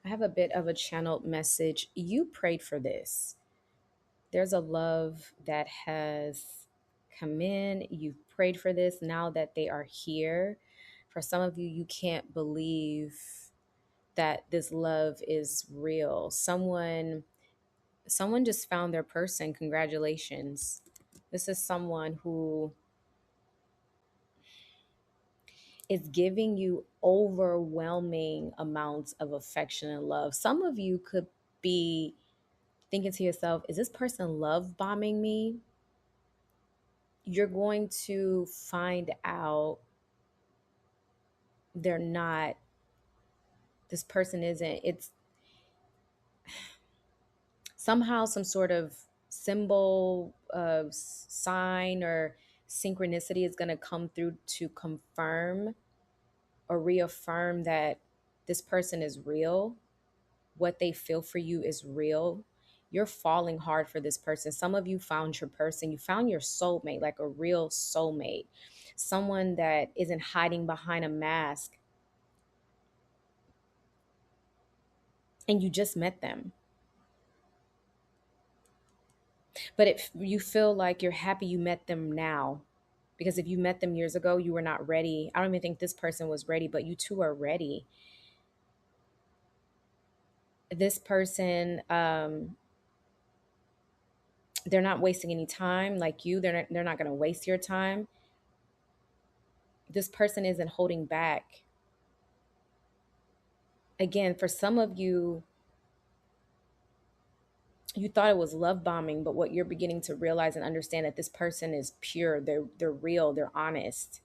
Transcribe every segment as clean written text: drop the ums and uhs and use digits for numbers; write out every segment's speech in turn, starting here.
I have a bit of a channeled message. You prayed for this. There's a love that has come in. You've prayed for this. Now that they are here, for some of you, you can't believe that this love is real. Someone just found their person. Congratulations. This is someone who is giving you overwhelming amounts of affection and love. Some of you could be thinking to yourself, is this person love bombing me? You're going to find out they're not. This person isn't. It's somehow some sort of symbol of sign or synchronicity is going to come through to confirm or reaffirm that this person is real. What they feel for you is real. You're falling hard for this person. Some of you found your person. You found your soulmate, like a real soulmate, someone that isn't hiding behind a mask, and you just met them. But you feel like you're happy you met them now, because if you met them years ago, you were not ready. I don't even think this person was ready, but you two are ready. This person, they're not wasting any time like you. They're not going to waste your time. This person isn't holding back. Again, for some of you, you thought it was love bombing, but what you're beginning to realize and understand that this person is pure. They're real. They're honest,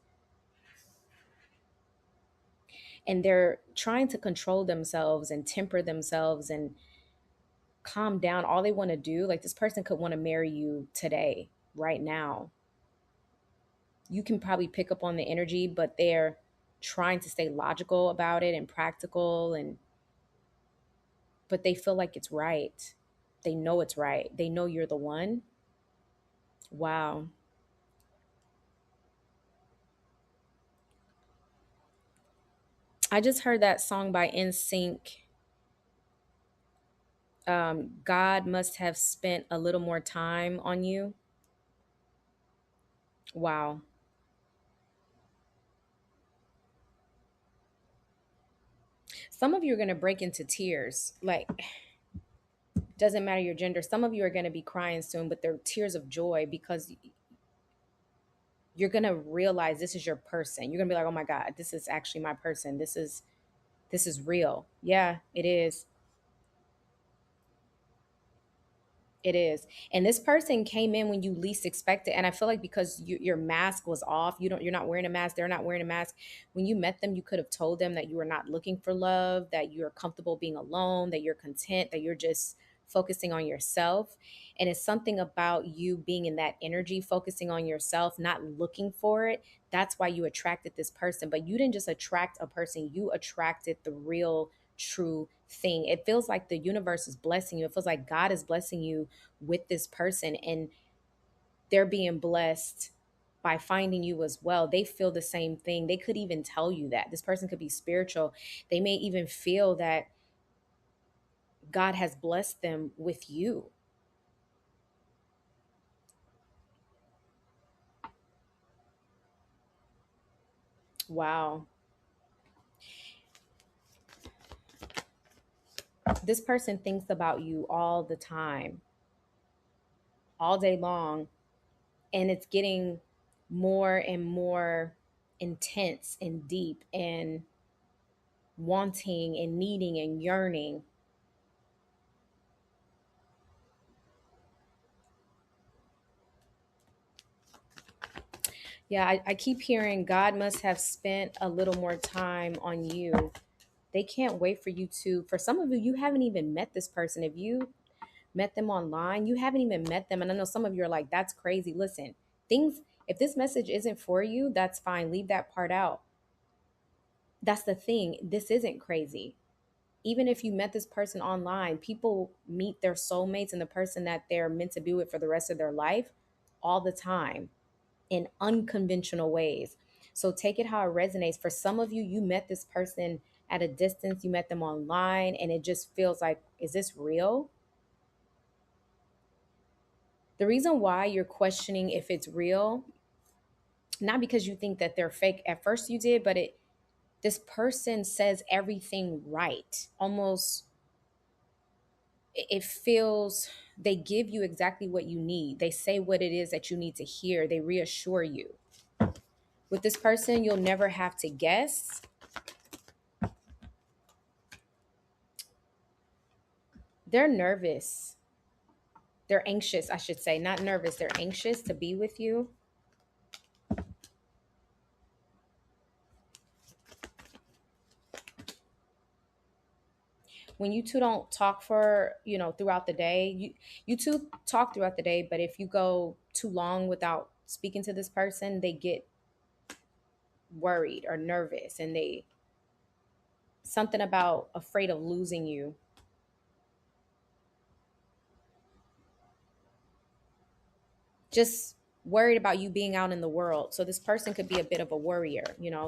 and they're trying to control themselves and temper themselves and calm down. All they want to do, like this person could want to marry you today, right now. You can probably pick up on the energy, but they're trying to stay logical about it and practical, and but they feel like it's right. They know it's right. They know you're the one. Wow. I just heard that song by NSYNC. God must have spent a little more time on you. Wow. Some of you are going to break into tears. Like, doesn't matter your gender. Some of you are going to be crying soon, but they're tears of joy because you're going to realize this is your person. You're going to be like, "Oh my God, this is actually my person. This is real." Yeah, it is. It is. And this person came in when you least expected. And I feel like because your mask was off, you're not wearing a mask, they're not wearing a mask. When you met them, you could have told them that you were not looking for love, that you're comfortable being alone, that you're content, that you're just focusing on yourself. And it's something about you being in that energy, focusing on yourself, not looking for it. That's why you attracted this person. But you didn't just attract a person, you attracted the real, true thing. It feels like the universe is blessing you. It feels like God is blessing you with this person, and they're being blessed by finding you as well. They feel the same thing. They could even tell you that this person could be spiritual. They may even feel that God has blessed them with you. Wow. This person thinks about you all the time, all day long, and it's getting more and more intense and deep and wanting and needing and yearning. Yeah, I keep hearing God must have spent a little more time on you. They can't wait for you to. For some of you, you haven't even met this person. If you met them online, you haven't even met them. And I know some of you are like, that's crazy. Listen, things, if this message isn't for you, that's fine. Leave that part out. That's the thing. This isn't crazy. Even if you met this person online, people meet their soulmates and the person that they're meant to be with for the rest of their life all the time in unconventional ways. So take it how it resonates. For some of you, you met this person at a distance, you met them online, and it just feels like, is this real? The reason why you're questioning if it's real, not because you think that they're fake at first you did, but it this person says everything right. Almost it feels they give you exactly what you need. They say what it is that you need to hear. They reassure you. With this person, you'll never have to guess. They're nervous. They're anxious, I should say. Not nervous. They're anxious to be with you. When you two don't talk for, throughout the day, you two talk throughout the day, but if you go too long without speaking to this person, they get worried or nervous, and they something about afraid of losing you. Just worried about you being out in the world. So this person could be a bit of a worrier,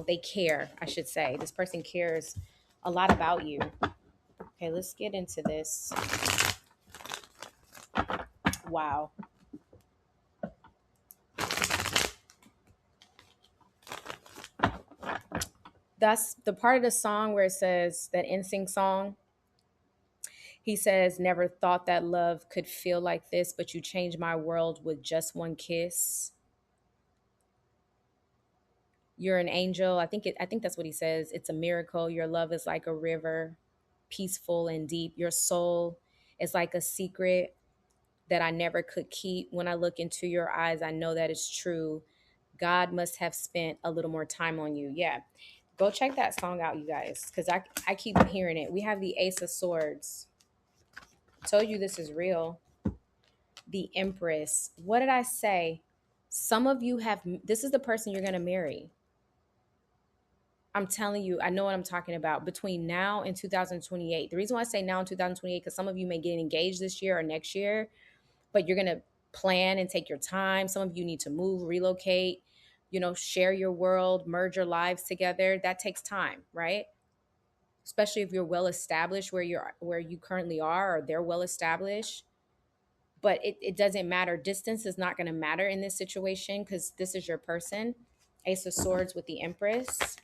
they care, I should say. This person cares a lot about you. Okay, let's get into this. Wow. That's the part of the song where it says, that NSYNC song. He says, never thought that love could feel like this, but you changed my world with just one kiss. You're an angel. I think that's what he says. It's a miracle. Your love is like a river, peaceful and deep. Your soul is like a secret that I never could keep. When I look into your eyes, I know that it's true. God must have spent a little more time on you. Yeah. Go check that song out, you guys, because I keep hearing it. We have the Ace of Swords. Told you this is real. The Empress. What did I say? Some of you have, this is the person you're going to marry. I'm telling you, I know what I'm talking about. Between now and 2028. The reason why I say now in 2028, because some of you may get engaged this year or next year, but you're going to plan and take your time. Some of you need to move, relocate, share your world, merge your lives together. That takes time, right? Especially if you're well established where you currently are, or they're well established. But it doesn't matter. Distance is not going to matter in this situation, because this is your person. Ace of Swords with the Empress.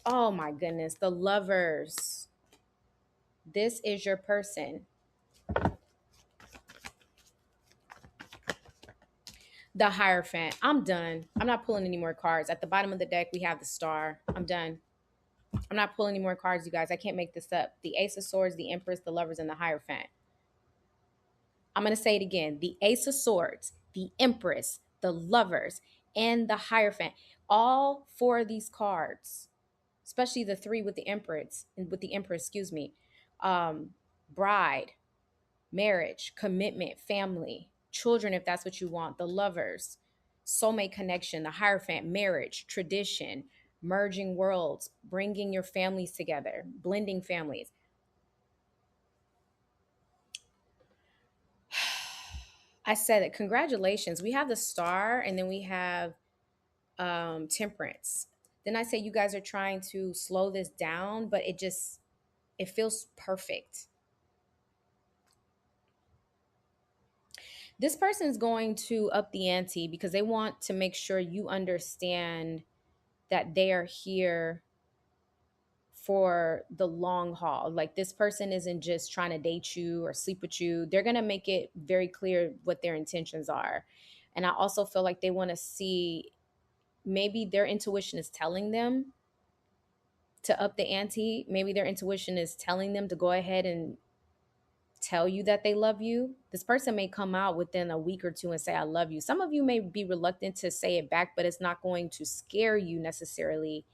Oh my goodness, the Lovers. This is your person. The Hierophant. I'm done. I'm not pulling any more cards. At the bottom of the deck, we have the Star. I'm done. I'm not pulling any more cards, you guys. I can't make this up. The Ace of Swords, the Empress, the Lovers, and the Hierophant. I'm going to say it again. The Ace of Swords, the Empress, the Lovers, and the Hierophant. All four of these cards, especially the three with the Empress, excuse me, bride, marriage, commitment, family, children, if that's what you want, the Lovers, soulmate connection, the Hierophant, marriage, tradition, merging worlds, bringing your families together, blending families. I said it. Congratulations. We have the Star, and then we have Temperance. Then I say you guys are trying to slow this down, but it feels perfect. This person is going to up the ante because they want to make sure you understand that they are here for the long haul. Like, this person isn't just trying to date you or sleep with you. They're going to make it very clear what their intentions are. And I also feel like they want to see, maybe their intuition is telling them to up the ante. Maybe their intuition is telling them to go ahead and tell you that they love you. This person may come out within a week or two and say, I love you. Some of you may be reluctant to say it back, but it's not going to scare you necessarily.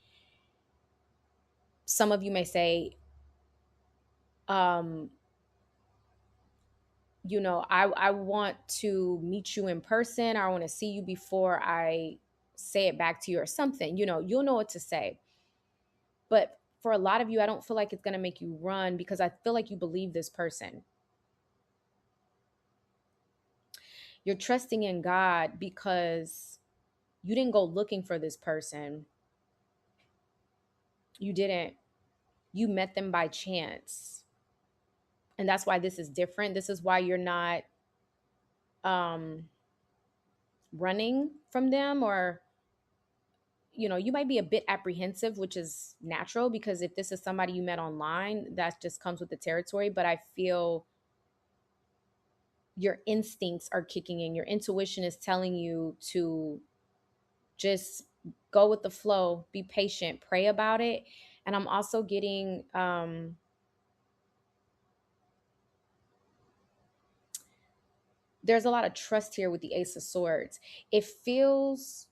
Some of you may say, um, I want to meet you in person, or I want to see you before I say it back to you, or something. You'll know what to say. But for a lot of you, I don't feel like it's going to make you run, because I feel like you believe this person. You're trusting in God because you didn't go looking for this person. You didn't. You met them by chance. And that's why this is different. This is why you're not um running from them, or you might be a bit apprehensive, which is natural because if this is somebody you met online, that just comes with the territory. But I feel your instincts are kicking in. Your intuition is telling you to just go with the flow, be patient, pray about it. And I'm also getting there's a lot of trust here with the Ace of Swords. It feels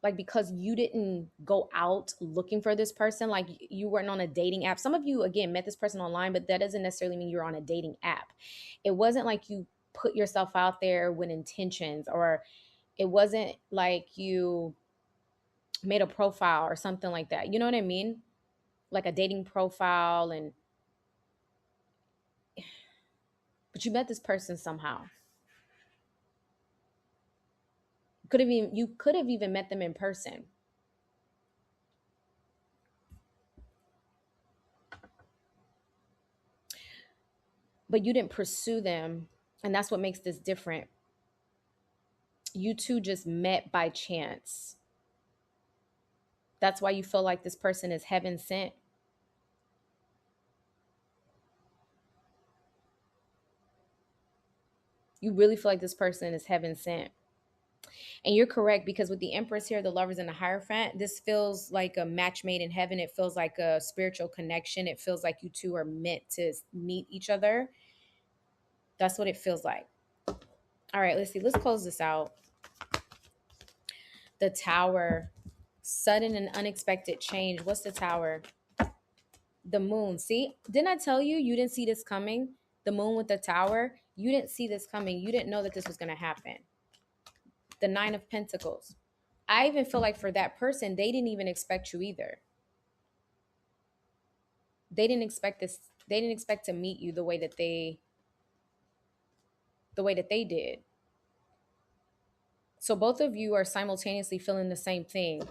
like because you didn't go out looking for this person, like you weren't on a dating app. Some of you, again, met this person online, but that doesn't necessarily mean you're on a dating app. It wasn't like you put yourself out there with intentions, or it wasn't like you made a profile or something like that. You know what I mean? Like a dating profile, and but you met this person somehow. You could have even met them in person, but you didn't pursue them. And that's what makes this different. You two just met by chance. That's why you feel like this person is heaven sent. You really feel like this person is heaven sent. And you're correct, because with the Empress here, the Lovers, and the Hierophant, this feels like a match made in heaven. It feels like a spiritual connection. It feels like you two are meant to meet each other. That's what it feels like. All right, let's see. Let's close this out. The Tower. Sudden and unexpected change. What's the Tower? The Moon. See, didn't I tell you you didn't see this coming? The Moon with the Tower. You didn't see this coming. You didn't know that this was going to happen. The Nine of Pentacles. I even feel like for that person, they didn't even expect you either. They didn't expect this. They didn't expect to meet you the way that they did. So both of you are simultaneously feeling the same thing.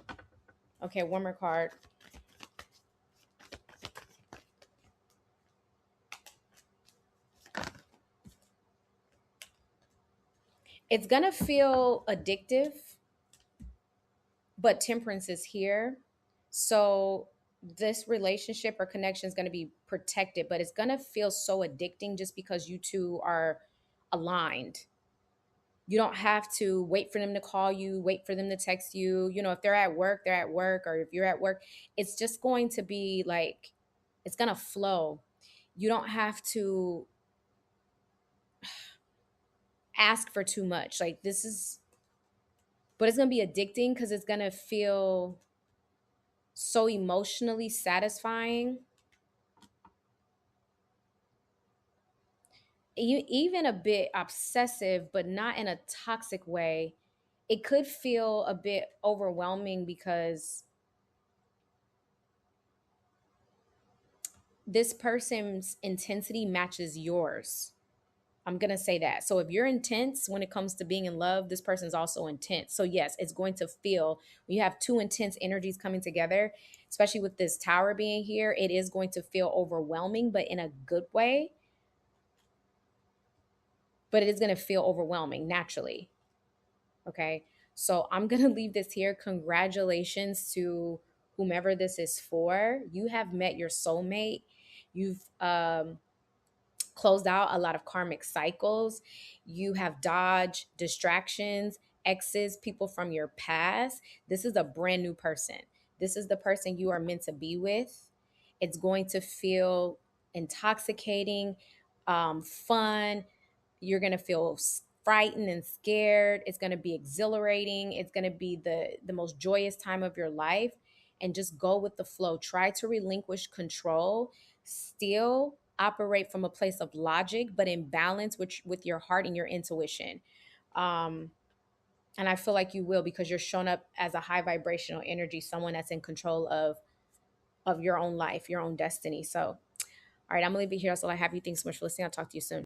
Okay, one more card. It's gonna feel addictive, but Temperance is here. So this relationship or connection is going to be protected, but it's going to feel so addicting just because you two are aligned. You don't have to wait for them to call you, wait for them to text you. If they're at work, they're at work, or if you're at work, it's just going to be like, it's going to flow. You don't have to ask for too much. Like, this is, but it's going to be addicting because it's going to feel so emotionally satisfying. Even a bit obsessive, but not in a toxic way. It could feel a bit overwhelming because this person's intensity matches yours. I'm going to say that. So if you're intense when it comes to being in love, this person's also intense. So yes, it's going to feel, when you have two intense energies coming together, especially with this Tower being here, it is going to feel overwhelming, but in a good way. But it is going to feel overwhelming naturally. Okay. So I'm going to leave this here. Congratulations to whomever this is for. You have met your soulmate. You've closed out a lot of karmic cycles. You have dodged distractions, exes, people from your past. This is a brand new person. This is the person you are meant to be with. It's going to feel intoxicating, fun. You're going to feel frightened and scared. It's going to be exhilarating. It's going to be the most joyous time of your life. And just go with the flow. Try to relinquish control. Still operate from a place of logic, but in balance with your heart and your intuition. Um, and I feel like you will, because you're shown up as a high vibrational energy, someone that's in control of your own life, your own destiny. So, all right, I'm gonna leave it here. That's all I have. You. Thanks so much for listening. I'll talk to you soon.